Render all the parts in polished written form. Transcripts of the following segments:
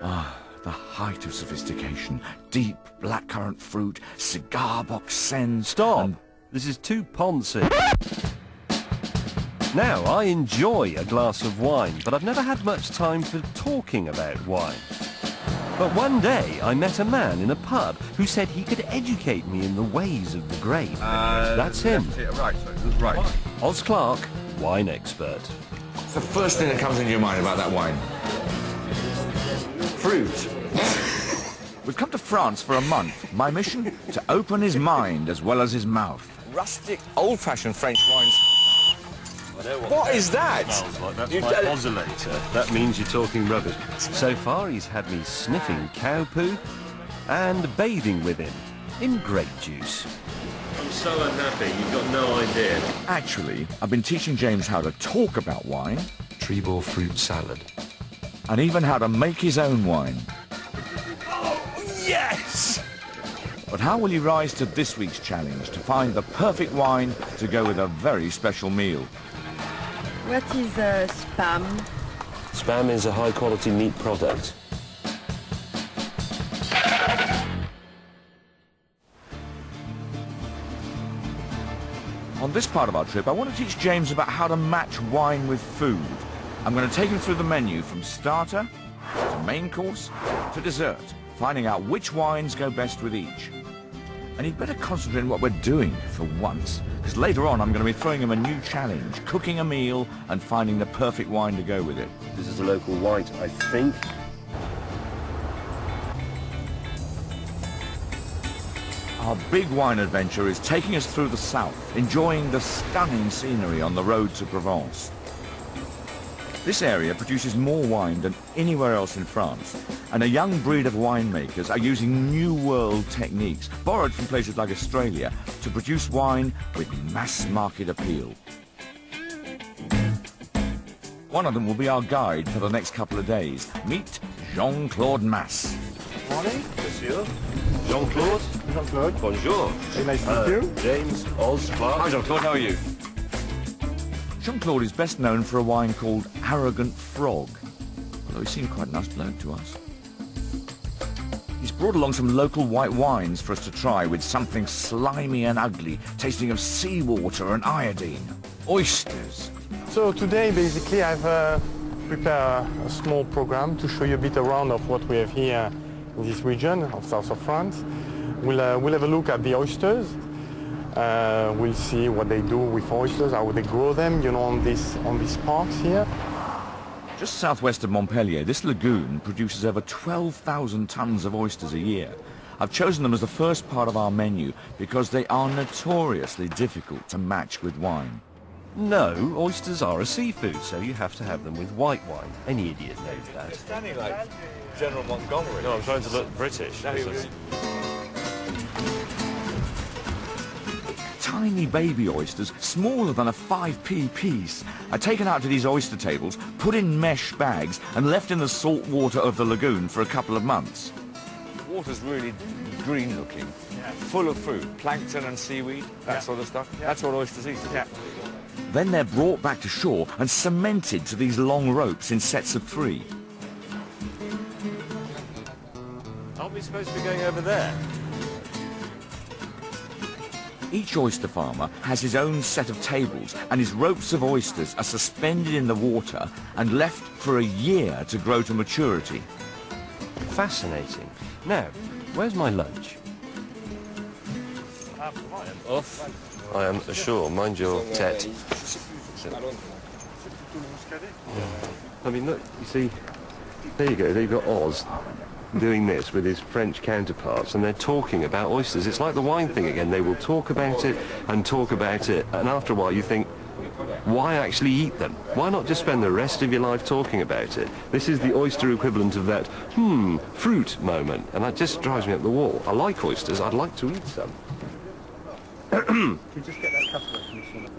Ah, the height of sophistication. Deep blackcurrant fruit, cigar box scent... Stop! And... This is too poncy. Now, I enjoy a glass of wine, but I've never had much time for talking about wine. But one day, I met a man in a pub who said he could educate me in the ways of the grape. That's him. Right, right. Oz Clark, wine expert. What's the first thing that comes into your mind about that wine? Fruit. We've come to France for a month. My mission? To open his mind as well as his mouth. Rustic, old-fashioned French wines. What is that? Smells like. That's my oscillator. That means you're talking rubbish. So far, he's had me sniffing cow poo and bathing with him in grape juice. I'm so unhappy, you've got no idea. Actually, I've been teaching James how to talk about wine. Trebor fruit salad. And even how to make his own wine. Oh, yes! But how will he rise to this week's challenge to find the perfect wine to go with a very special meal? What is spam? Spam is a high-quality meat product. On this part of our trip, I want to teach James about how to match wine with food. I'm going to take him through the menu from starter to main course to dessert, finding out which wines go best with each. And he'd better concentrate on what we're doing for once, because later on I'm going to be throwing him a new challenge, cooking a meal and finding the perfect wine to go with it. This is a local white, I think. Our big wine adventure is taking us through the south, enjoying the stunning scenery on the road to Provence. This area produces more wine than anywhere else in France, and a young breed of winemakers are using new world techniques, borrowed from places like Australia, to produce wine with mass market appeal. One of them will be our guide for the next couple of days. Meet Jean-Claude Masse. Morning, monsieur. Jean-Claude? Jean-Claude. Bonjour. Very nice to meet you. James Oz Clark. Hi Jean-Claude, how are you? Jean-Claude is best known for a wine called Arrogant Frog, although he seemed quite a nice bloke to us. He's brought along some local white wines for us to try with something slimy and ugly, tasting of seawater and iodine. Oysters. So today, basically, I've prepared a small program to show you a bit around of what we have here in this region of south of France. We'll have a look at the oysters. We'll see what they do with oysters, how they grow them, you know, on these parks here. Just southwest of Montpellier, this lagoon produces over 12,000 tons of oysters a year. I've chosen them as the first part of our menu because they are notoriously difficult to match with wine. No, oysters are a seafood, so you have to have them with white wine. Any idiot knows that. Standing like General Montgomery. No, I'm trying to look British. Tiny baby oysters, smaller than a 5p piece, are taken out to these oyster tables, put in mesh bags, and left in the salt water of the lagoon for a couple of months. The water's really green looking, full of food, plankton and seaweed, that sort of stuff. That's what oysters eat. Yeah. Then they're brought back to shore and cemented to these long ropes in sets of 3. Aren't we supposed to be going over there? Each oyster farmer has his own set of tables, and his ropes of oysters are suspended in the water and left for a year to grow to maturity. Fascinating. Now, where's my lunch? Off. I am ashore. Mind your tete. I mean, look, you see, there you go. They've got Oz doing this with his French counterparts, and they're talking about oysters. It's like the wine thing again. They will talk about it and talk about it, and after a while you think, why actually eat them? Why not just spend the rest of your life talking about it? This is the oyster equivalent of that, fruit moment, and that just drives me up the wall. I like oysters. I'd like to eat some. Can you just get that customer permission?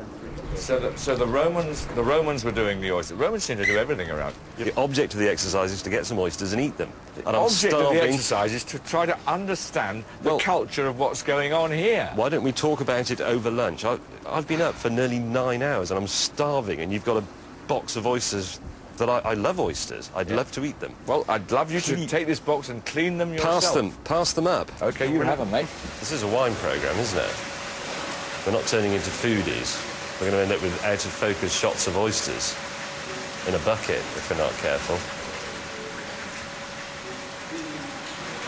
So the Romans were doing the oysters. Romans seem to do everything around. The object of the exercise is to get some oysters and eat them. The object of the exercise is to try to understand the culture of what's going on here. Why don't we talk about it over lunch? I've been up for nearly 9 hours and I'm starving, and you've got a box of oysters that I love oysters. I'd love to eat them. Well, I'd love you to take this box and clean them yourself. Pass them up. Okay, you have them, mate. This is a wine programme, isn't it? We're not turning into foodies. We're going to end up with out-of-focus shots of oysters in a bucket if we're not careful.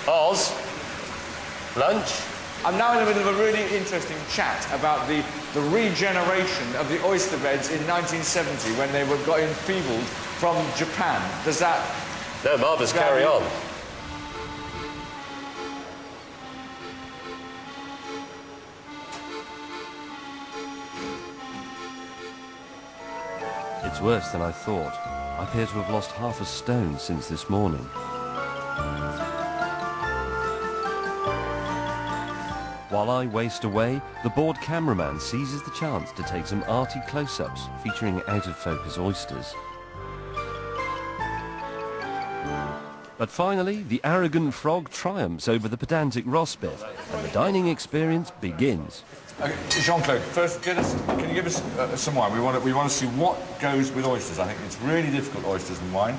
Oz, lunch? I'm now in the middle of a really interesting chat about the regeneration of the oyster beds in 1970 when they got enfeebled from Japan. Does that... No, marvellous, carry on. It's worse than I thought. I appear to have lost half a stone since this morning. While I waste away, the bored cameraman seizes the chance to take some arty close-ups featuring out-of-focus oysters. But finally, the arrogant frog triumphs over the pedantic Rosbif, and the dining experience begins. Okay, Jean-Claude, first, can you give us some wine? We want to see what goes with oysters. I think it's really difficult, oysters and wine.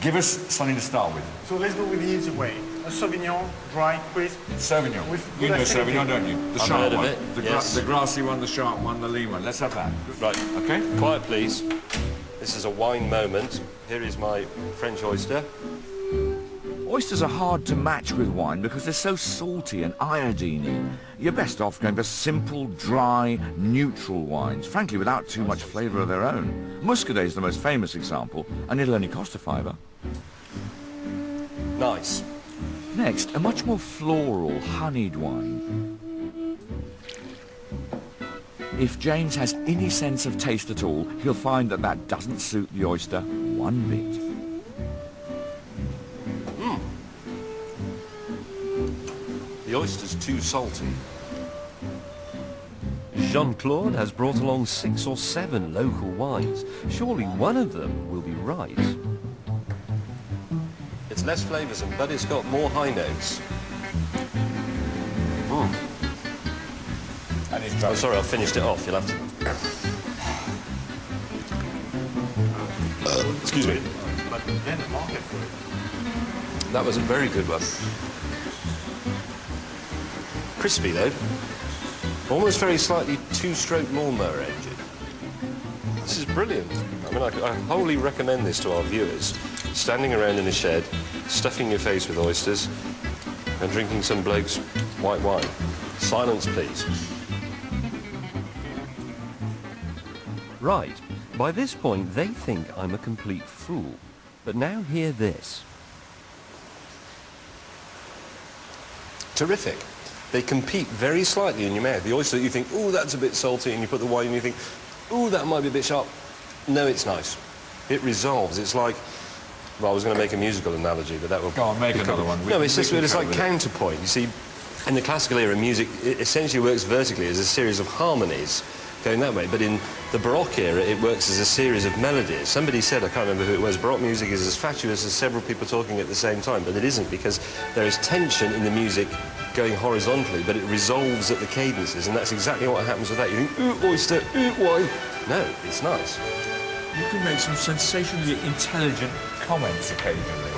Give us something to start with. So let's go with the easy way. A Sauvignon, dry, crisp. Sauvignon. You know Sauvignon, don't you? The I've sharp heard of one. it, The, yes. the grassy one, the sharp one, the lean one. Let's have that. Right, Okay? quiet please. This is a wine moment. Here is my French oyster. Oysters are hard to match with wine because they're so salty and iodine-y. You're best off going for simple, dry, neutral wines, frankly without too much flavour of their own. Muscadet is the most famous example, and it'll only cost a £5. Nice. Next, a much more floral, honeyed wine. If James has any sense of taste at all, he'll find that that doesn't suit the oyster one bit. The oyster's too salty. Jean-Claude has brought along 6 or 7 local wines. Surely one of them will be right. It's less flavoursome, but it's got more high notes. And it's Oh, sorry, I finished it off. You'll have to... excuse me. But then the market for it. That was a very good one. Crispy, though. Almost very slightly two-stroke lawnmower engine. This is brilliant. I mean, I wholly recommend this to our viewers. Standing around in a shed, stuffing your face with oysters, and drinking some bloke's white wine. Silence, please. Right. By this point, they think I'm a complete fool. But now hear this. Terrific. They compete very slightly in your mouth. The oyster that you think, ooh, that's a bit salty, and you put the wine and you think, ooh, that might be a bit sharp. No, it's nice. It resolves. It's like, well, I was going to make a musical analogy, but that will... Go on, make another one. No, it's just, it's like counterpoint. You see, in the classical era, music it essentially works vertically as a series of harmonies going that way, but in the Baroque era, it works as a series of melodies. Somebody said, I can't remember who it was, Baroque music is as fatuous as several people talking at the same time, but it isn't, because there is tension in the music going horizontally, but it resolves at the cadences, and that's exactly what happens with that. You think, ooh, oyster, ooh, wine. No, it's nice. You can make some sensationally intelligent comments occasionally.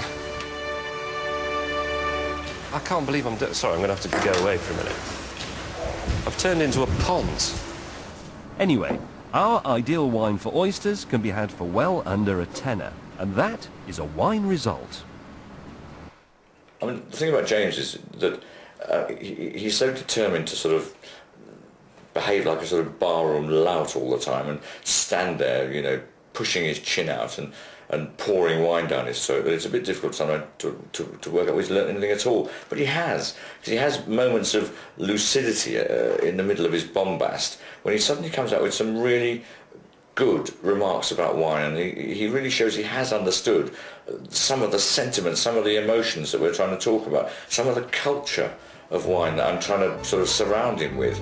I can't believe I'm... Sorry, I'm going to have to go away for a minute. I've turned into a pond. Anyway, our ideal wine for oysters can be had for well under a tenner, and that is a wine result. I mean, the thing about James is that he's so determined to sort of behave like a sort of barroom lout all the time and stand there, you know, pushing his chin out and pouring wine down his throat, that it's a bit difficult sometimes to work out whether he's learnt anything at all. But he has. Because he has moments of lucidity in the middle of his bombast when he suddenly comes out with some really good remarks about wine, and he really shows he has understood some of the sentiments, some of the emotions that we're trying to talk about, some of the culture of wine that I'm trying to sort of surround him with.